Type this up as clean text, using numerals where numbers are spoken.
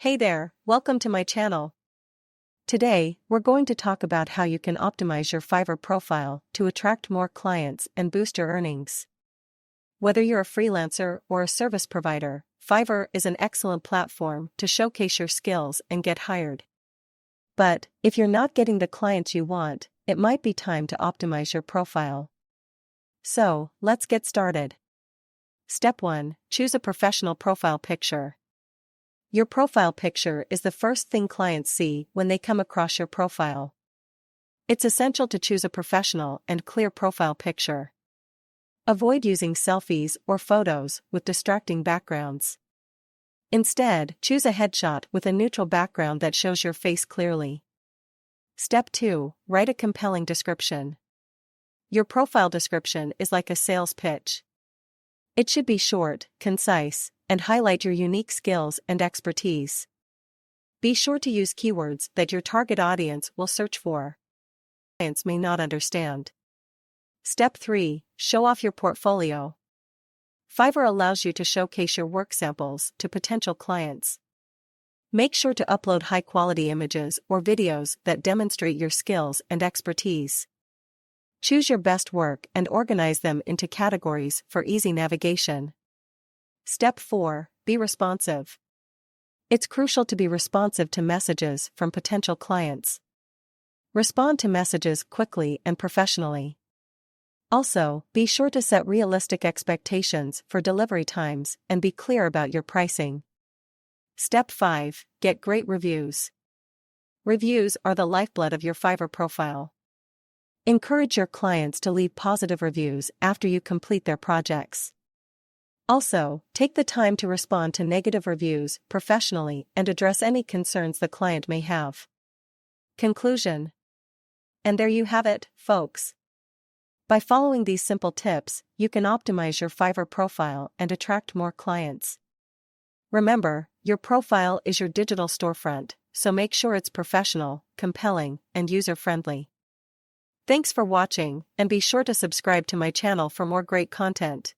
Hey there, welcome to my channel. Today, we're going to talk about how you can optimize your Fiverr profile to attract more clients and boost your earnings. Whether you're a freelancer or a service provider, Fiverr is an excellent platform to showcase your skills and get hired. But, if you're not getting the clients you want, it might be time to optimize your profile. So, let's get started. Step 1. Choose a professional profile picture. Your profile picture is the first thing clients see when they come across your profile. It's essential to choose a professional and clear profile picture. Avoid using selfies or photos with distracting backgrounds. Instead, choose a headshot with a neutral background that shows your face clearly. Step 2. Write a compelling description. Your profile description is like a sales pitch. It should be short, concise, and highlight your unique skills and expertise. Be sure to use keywords that your target audience will search for. Clients may not understand. Step 3. Show off your portfolio. Fiverr allows you to showcase your work samples to potential clients. Make sure to upload high-quality images or videos that demonstrate your skills and expertise. Choose your best work and organize them into categories for easy navigation. Step 4. Be responsive. It's crucial to be responsive to messages from potential clients. Respond to messages quickly and professionally. Also, be sure to set realistic expectations for delivery times and be clear about your pricing. Step 5. Get great reviews. Reviews are the lifeblood of your Fiverr profile. Encourage your clients to leave positive reviews after you complete their projects. Also, take the time to respond to negative reviews professionally and address any concerns the client may have. Conclusion. And there you have it, folks. By following these simple tips, you can optimize your Fiverr profile and attract more clients. Remember, your profile is your digital storefront, so make sure it's professional, compelling, and user-friendly. Thanks for watching, and be sure to subscribe to my channel for more great content.